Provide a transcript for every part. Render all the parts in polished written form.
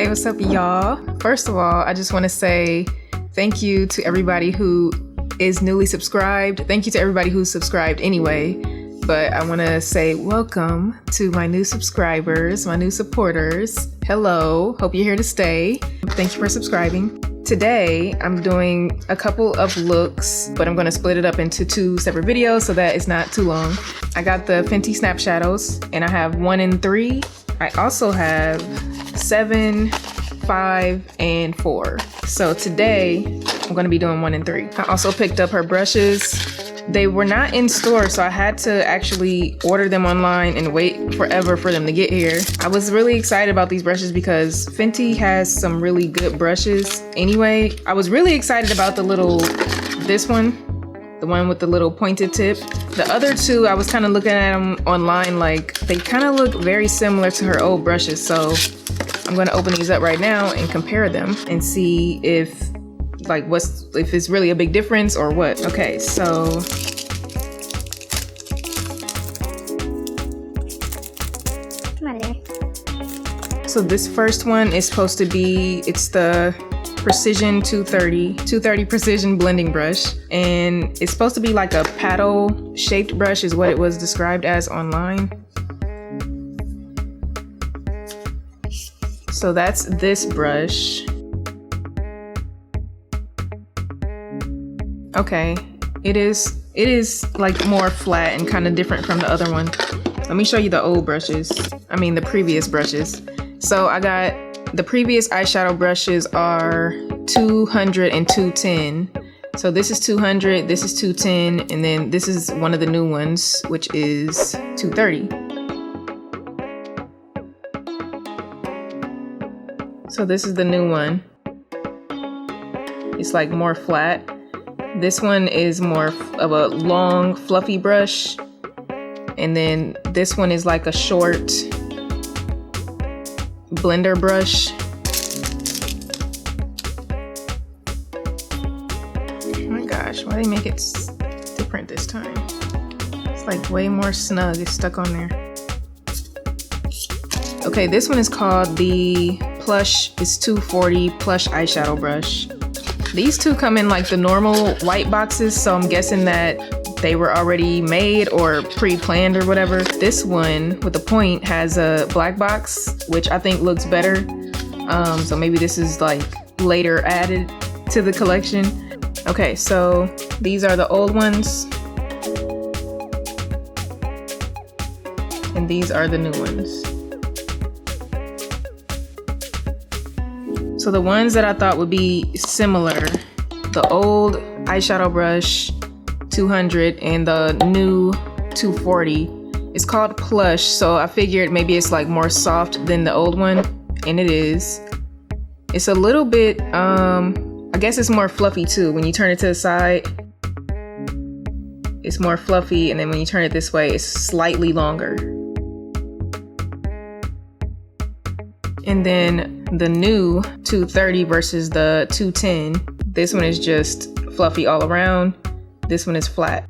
Hey, what's up, y'all? First of all, I just want to say thank you to everybody who is newly subscribed. Thank you to everybody who's subscribed anyway. But I want to say welcome to my new subscribers, my new supporters. Hello, hope you're here to stay. Thank you for subscribing. Today, I'm doing a couple of looks, but I'm going to split it up into 2 separate videos so that it's not too long. I got the Fenty SNAP Shadows, and I have 1 and 3. I also have 7, 5, and 4. So today, I'm going to be doing 1 and 3. I also picked up her brushes. They were not in store, so I had to actually order them online and wait forever for them to get here. I was really excited about these brushes because Fenty has some really good brushes anyway. I was really excited about this one, the one with the little pointed tip. The other 2, I was kind of looking at them online, like they kind of look very similar to her old brushes. So I'm going to open these up right now and compare them and see if it's really a big difference or what. Okay, so this first one is supposed to be, it's the Precision 230 Precision Blending Brush, and it's supposed to be like a paddle shaped brush is what it was described as online. So that's this brush. Okay, it is like more flat and kind of different from the other one. Let me show you the old brushes. I mean the previous brushes. So I got the previous eyeshadow brushes are 200 and 210. So this is 200, this is 210, and then this is one of the new ones, which is 230. So this is the new one. It's like more flat. This one is more of a long, fluffy brush. And then this one is like a short blender brush. Oh my gosh, why they make it different this time? It's like way more snug. It's stuck on there. Okay, this one is called the Plush, it's 240 Plush Eyeshadow Brush. These 2 come in like the normal white boxes, so I'm guessing that they were already made or pre-planned or whatever. This one with the point has a black box, which I think looks better. So maybe this is like later added to the collection. Okay, so these are the old ones. And these are the new ones. So the ones that I thought would be similar, the old eyeshadow brush 200 and the new 240, it's called Plush, so I figured maybe it's like more soft than the old one, and it is. It's a little bit, I guess it's more fluffy too. When you turn it to the side, it's more fluffy, and then when you turn it this way, it's slightly longer. And then the new 230 versus the 210, this one is just fluffy all around. This one is flat.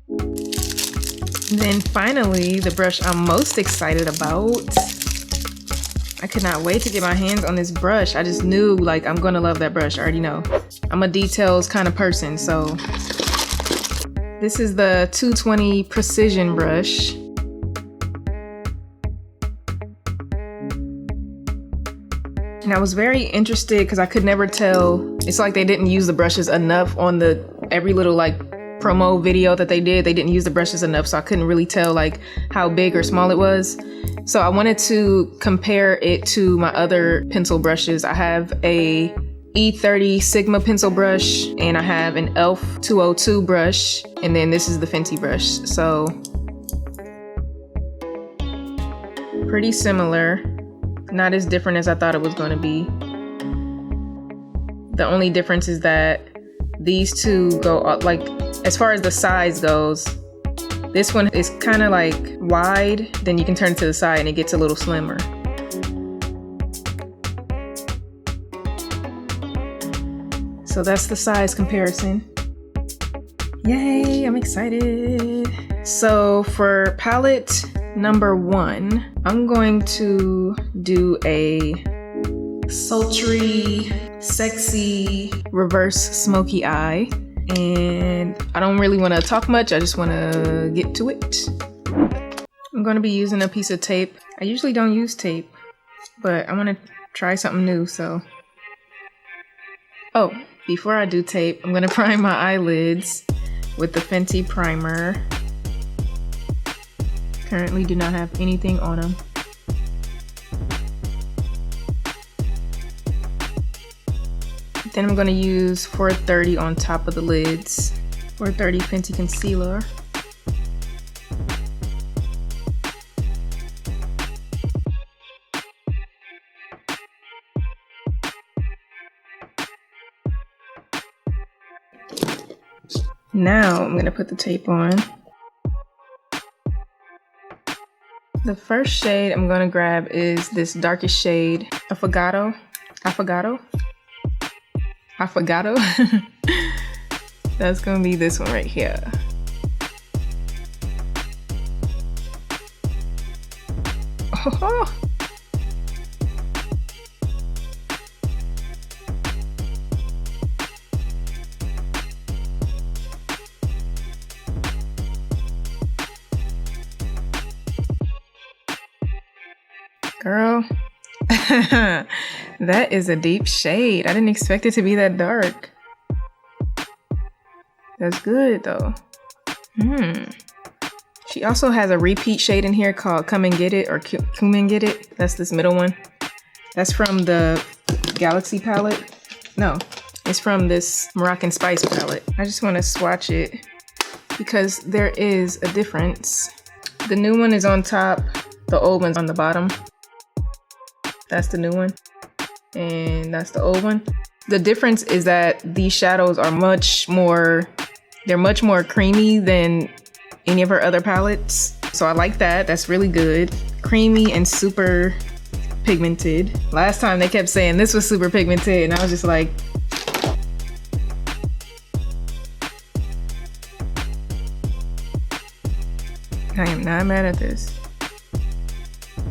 And then finally, the brush I'm most excited about. I could not wait to get my hands on this brush. I just knew like I'm gonna love that brush, I already know. I'm a details kind of person, so. This is the 220 Precision brush. And I was very interested because I could never tell. It's like they didn't use the brushes enough on every little like promo video that they did. They didn't use the brushes enough, so I couldn't really tell like how big or small it was. So I wanted to compare it to my other pencil brushes. I have a E30 Sigma pencil brush, and I have an e.l.f. 202 brush, and then this is the Fenty brush. So pretty similar. Not as different as I thought it was going to be. The only difference is that these 2 go up, like as far as the size goes, this one is kind of like wide, then you can turn it to the side and it gets a little slimmer. So that's the size comparison. Yay, I'm excited. So for palette, number 1, I'm going to do a sultry, sexy reverse smoky eye. And I don't really want to talk much. I just want to get to it. I'm going to be using a piece of tape. I usually don't use tape, but I want to try something new, so. Oh, before I do tape, I'm going to prime my eyelids with the Fenty primer. Currently do not have anything on them. Then I'm going to use 430 on top of the lids. 430 Fenty concealer. Now I'm going to put the tape on. The first shade I'm going to grab is this darkest shade, Affogato. That's going to be this one right here. Oh. Girl, that is a deep shade. I didn't expect it to be that dark. That's good though. She also has a repeat shade in here called Come and Get It, or Come and Get It. That's this middle one. That's from the Galaxy palette. No, it's from this Moroccan Spice palette. I just want to swatch it because there is a difference. The new one is on top, the old one's on the bottom. That's the new one, and that's the old one. The difference is that these shadows are much more creamy than any of her other palettes. So I like that. That's really good. Creamy and super pigmented. Last time they kept saying this was super pigmented, and I was just like, I am not mad at this.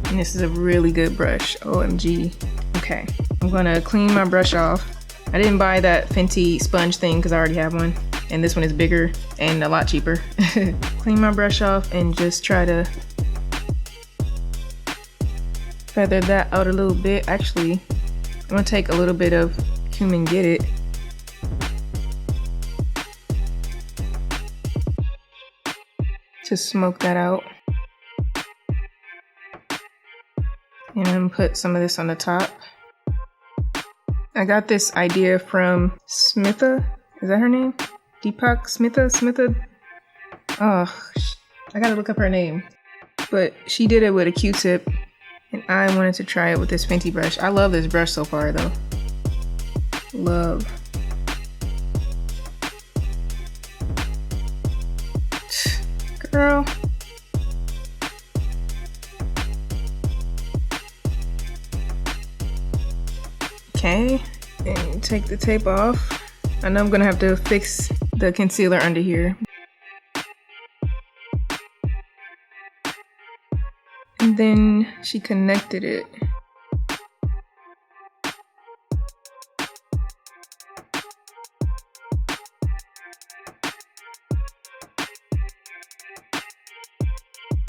And this is a really good brush. OMG. Okay, I'm gonna clean my brush off. I didn't buy that Fenty sponge thing because I already have one. And this one is bigger and a lot cheaper. Clean my brush off and just try to feather that out a little bit. Actually, I'm gonna take a little bit of Come and Get It. To smoke that out. And then put some of this on the top. I got this idea from Smitha. Is that her name? Deepak Smitha? Oh, I gotta look up her name. But she did it with a Q-tip, and I wanted to try it with this Fenty brush. I love this brush so far though. Love. Girl. Okay, and take the tape off. I know I'm gonna have to fix the concealer under here. And then she connected it.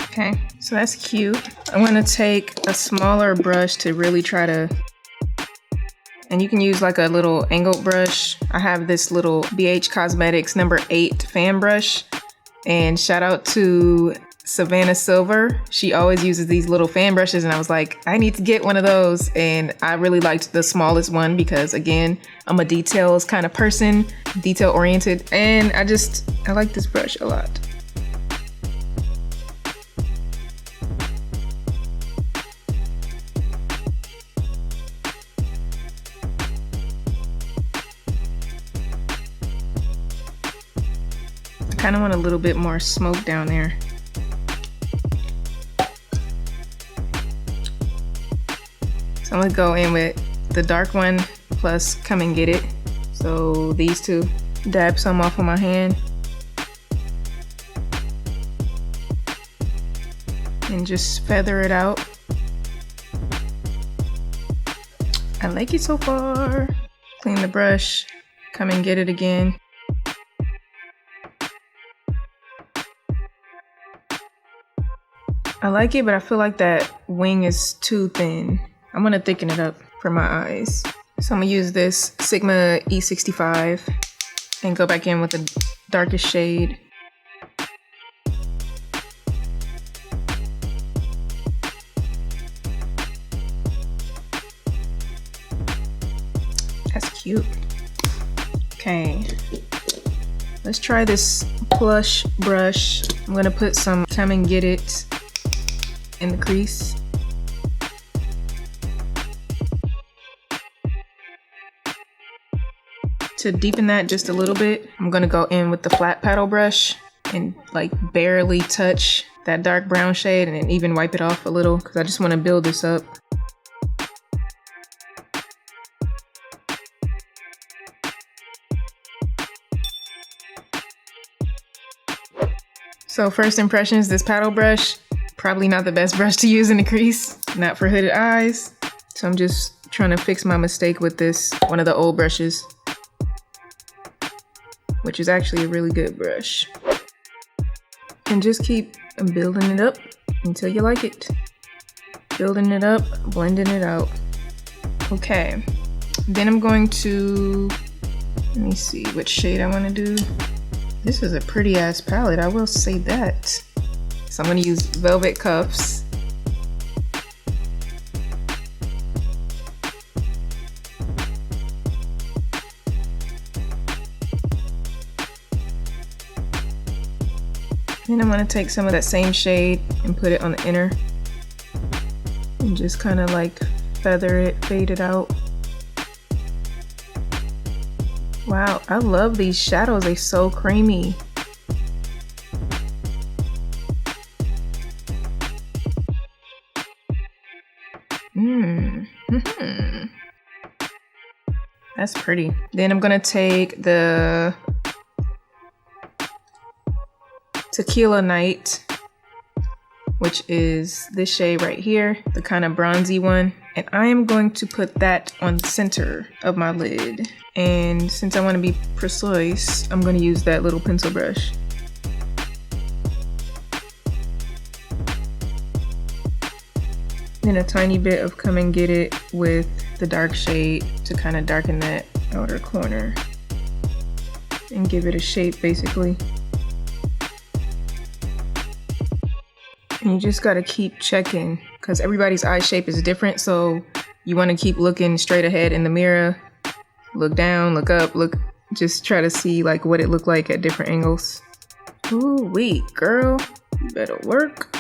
Okay, so that's cute. I'm gonna take a smaller brush to really try to, and you can use like a little angled brush. I have this little BH Cosmetics number 8 fan brush, and shout out to Savannah Silver. She always uses these little fan brushes, and I was like, I need to get one of those. And I really liked the smallest one because, again, I'm a details kind of person, detail oriented, and I like this brush a lot. I kind of want a little bit more smoke down there. So I'm gonna go in with the dark one plus Come and Get It. So these two, dab some off on my hand. and just feather it out. I like it so far. Clean the brush, come and get it again. I like it, but I feel like that wing is too thin. I'm gonna thicken it up for my eyes. So I'm gonna use this Sigma E65 and go back in with the darkest shade. That's cute. Okay, let's try this plush brush. I'm gonna put some Come and Get It in the crease. To deepen that just a little bit, I'm gonna go in with the flat paddle brush and like barely touch that dark brown shade and then even wipe it off a little because I just want to build this up. So first impressions, this paddle brush, probably not the best brush to use in the crease, not for hooded eyes. So I'm just trying to fix my mistake with this, one of the old brushes, which is actually a really good brush. And just keep building it up until you like it. Building it up, blending it out. Okay, then I'm going to, let me see which shade I want to do. This is a pretty ass palette, I will say that. So I'm gonna use Velvet Cuffs. Then I'm gonna take some of that same shade and put it on the inner. And just kind of like feather it, fade it out. Wow, I love these shadows, they're so creamy. That's pretty. Then I'm gonna take the Tequila Night, which is this shade right here, the kind of bronzy one. And I am going to put that on the center of my lid. And since I want to be precise, I'm going to use that little pencil brush. Then a tiny bit of Come and Get It with the dark shade to kind of darken that outer corner and give it a shape basically. And you just got to keep checking because everybody's eye shape is different, so you want to keep looking straight ahead in the mirror. Look down, look up, look, just try to see like what it looked like at different angles. Ooh, wait, girl, you better work.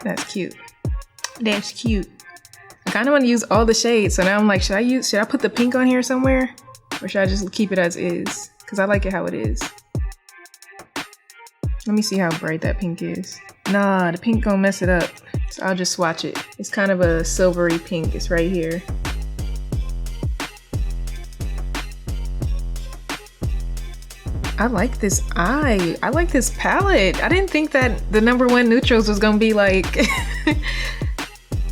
That's cute. That's cute. I kind of want to use all the shades, so now I'm like, should I put the pink on here somewhere? Or should I just keep it as is? Because I like it how it is. Let me see how bright that pink is. Nah, the pink gonna mess it up. So I'll just swatch it. It's kind of a silvery pink, it's right here. I like this eye. I like this palette. I didn't think that the #1 neutrals was gonna be like,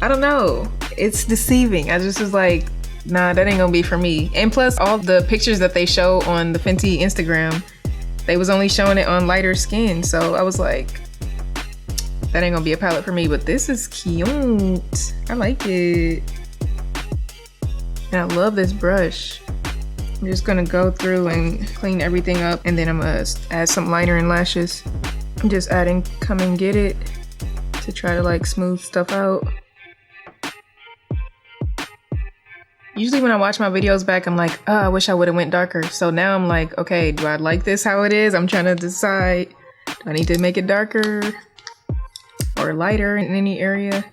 I don't know. It's deceiving. I just was like, nah, that ain't gonna be for me. And plus all the pictures that they show on the Fenty Instagram, they was only showing it on lighter skin. So I was like, that ain't gonna be a palette for me, but this is cute. I like it. And I love this brush. I'm just gonna go through and clean everything up, and then I'm gonna add some liner and lashes. I'm just adding Come and Get It to try to like smooth stuff out. Usually when I watch my videos back, I'm like, oh, I wish I would have went darker. So now I'm like, okay, do I like this how it is? I'm trying to decide, do I need to make it darker or lighter in any area?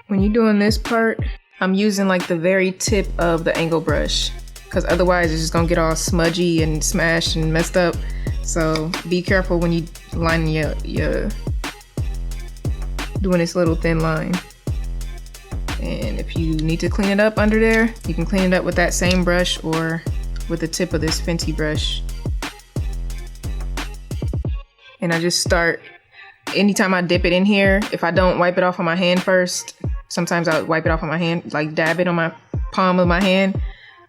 When you're doing this part, I'm using like the very tip of the angle brush, because otherwise it's just gonna get all smudgy and smashed and messed up. So be careful when you line your doing this little thin line. And if you need to clean it up under there, you can clean it up with that same brush or with the tip of this Fenty brush. And I just start, anytime I dip it in here, if I don't wipe it off on my hand first, sometimes I'll wipe it off on my hand, like dab it on my palm of my hand.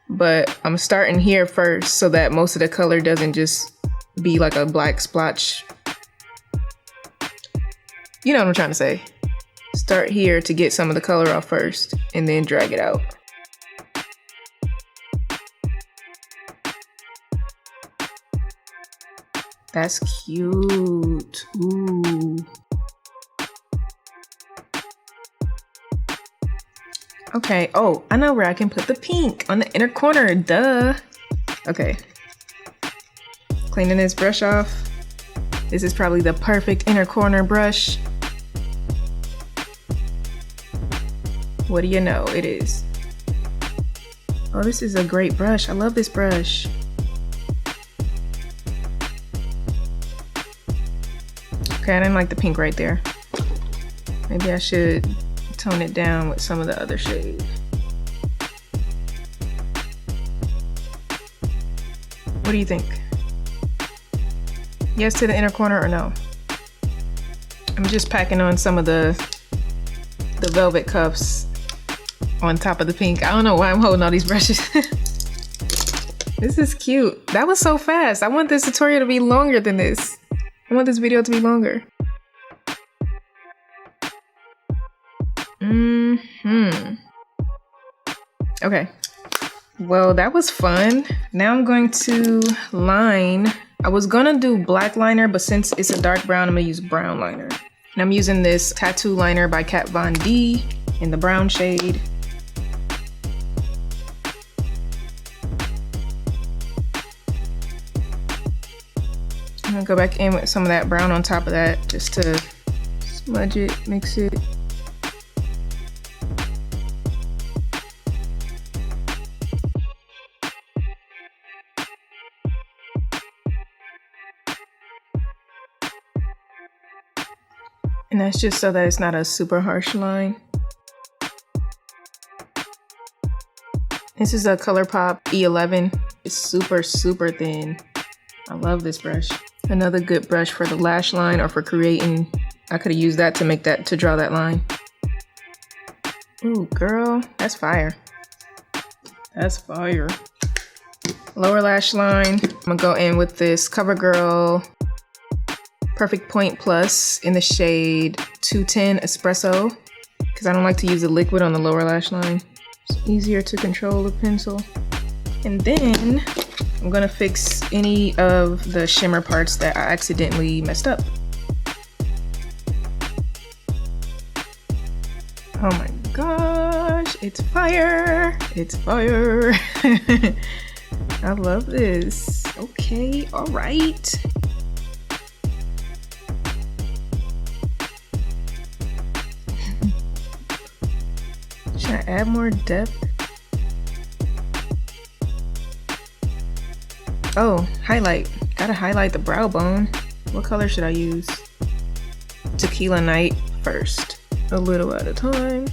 But I'm starting here first so that most of the color doesn't just be like a black splotch. You know what I'm trying to say. Start here to get some of the color off first and then drag it out. That's cute. Ooh. Okay, oh, I know where I can put the pink, on the inner corner, duh. Okay. Cleaning this brush off. This is probably the perfect inner corner brush. What do you know? It is. Oh, this is a great brush. I love this brush. Okay, I didn't like the pink right there. Maybe I should tone it down with some of the other shade. What do you think? Yes to the inner corner or no? I'm just packing on some of the velvet cuffs on top of the pink. I don't know why I'm holding all these brushes. This is cute. That was so fast. I want this tutorial to be longer than this. I want this video to be longer. Okay. Well, that was fun. Now I'm going to line. I was gonna do black liner, but since it's a dark brown, I'm gonna use brown liner. And I'm using this tattoo liner by Kat Von D in the brown shade. I'm gonna go back in with some of that brown on top of that just to smudge it, mix it. And that's just so that it's not a super harsh line. This is a ColourPop E11. It's super, super thin. I love this brush. Another good brush for the lash line or for creating. I could have used that to draw that line. Ooh, girl, that's fire. That's fire. Lower lash line. I'm gonna go in with this CoverGirl Perfect Point Plus in the shade 210 Espresso, because I don't like to use the liquid on the lower lash line. It's easier to control the pencil. And then I'm gonna fix any of the shimmer parts that I accidentally messed up. Oh my gosh, it's fire! It's fire! I love this. Okay, all right. Should I add more depth? Oh, highlight. Gotta highlight the brow bone. What color should I use? Tequila Night first. A little at a time.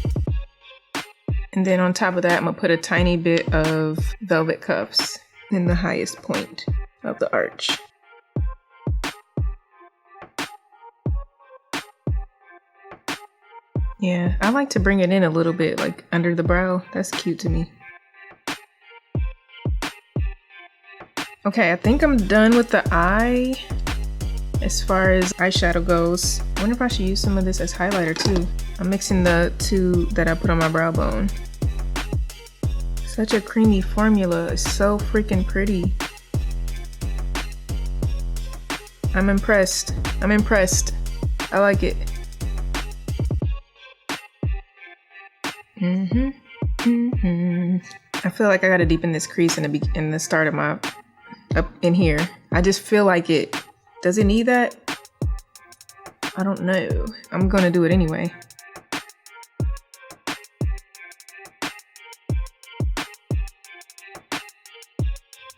And then on top of that, I'm gonna put a tiny bit of velvet cuffs in the highest point of the arch. Yeah, I like to bring it in a little bit, like under the brow. That's cute to me. Okay, I think I'm done with the eye as far as eyeshadow goes. I wonder if I should use some of this as highlighter too. I'm mixing the two that I put on my brow bone. Such a creamy formula. It's so freaking pretty. I'm impressed. I'm impressed. I like it. I feel like I gotta deepen this crease in the start of my up in here. I just feel like it. Does it need that? I don't know. I'm gonna do it anyway.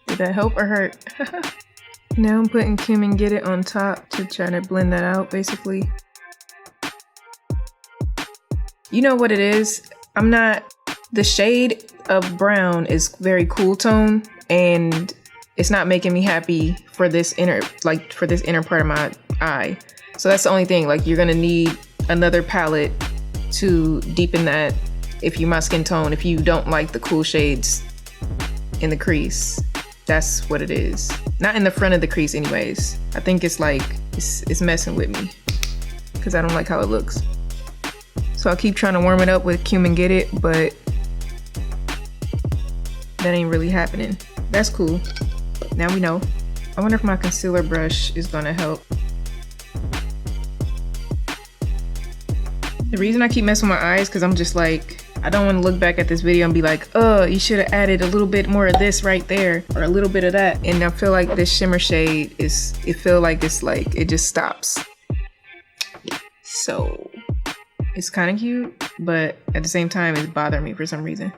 Did that help or hurt? Now I'm putting Kim and Get It on top to try to blend that out, basically. You know what it is? the shade of brown is very cool tone, and it's not making me happy for this inner part of my eye. So that's the only thing. Like, you're gonna need another palette to deepen that if you my skin tone, if you don't like the cool shades in the crease. That's what it is. Not in the front of the crease anyways. I think it's like, it's messing with me because I don't like how it looks. So I'll keep trying to warm it up with Cum and Get It, but that ain't really happening. That's cool. Now we know. I wonder if my concealer brush is gonna help. The reason I keep messing with my eyes because I'm just like, I don't want to look back at this video and be like, oh, you should have added a little bit more of this right there, or a little bit of that. And I feel like this shimmer shade it just stops. So it's kind of cute, but at the same time, it's bothering me for some reason.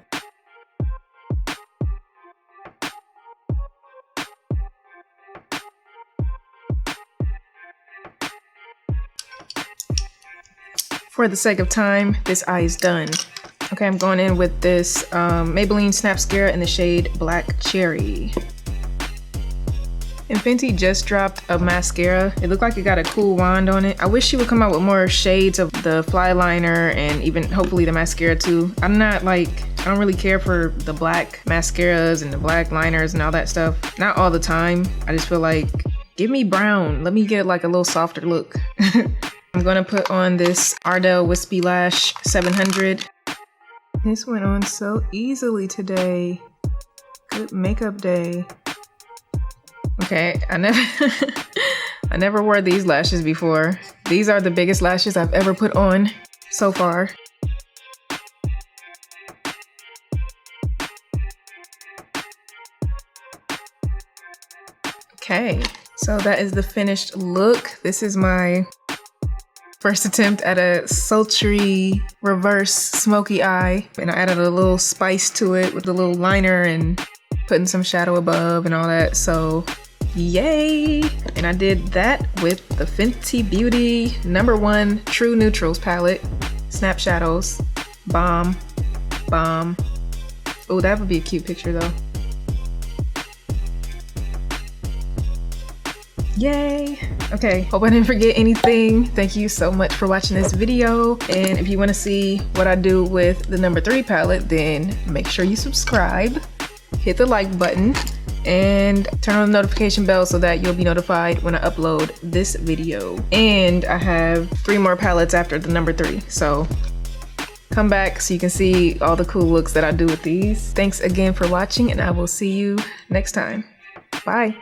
For the sake of time, this eye is done. Okay, I'm going in with this Maybelline Snap Mascara in the shade Black Cherry. And Fenty just dropped a mascara. It looked like it got a cool wand on it. I wish she would come out with more shades of the fly liner and even hopefully the mascara too. I don't really care for the black mascaras and the black liners and all that stuff. Not all the time. I just feel like, give me brown. Let me get like a little softer look. I'm gonna put on this Ardell Wispy Lash 700. This went on so easily today. Good makeup day. Okay, I never wore these lashes before. These are the biggest lashes I've ever put on so far. Okay, so that is the finished look. This is my first attempt at a sultry reverse smoky eye, and I added a little spice to it with a little liner and putting some shadow above and all that, so yay! And I did that with the Fenty Beauty #1 True Neutrals palette, Snap Shadows. Bomb. Oh, that would be a cute picture though. Yay! Okay, hope I didn't forget anything. Thank you so much for watching this video. And if you want to see what I do with the #3 palette, then make sure you subscribe, hit the like button, and turn on the notification bell so that you'll be notified when I upload this video. And I have 3 more palettes after the #3, so come back so you can see all the cool looks that I do with these. Thanks again for watching, and I will see you next time. Bye.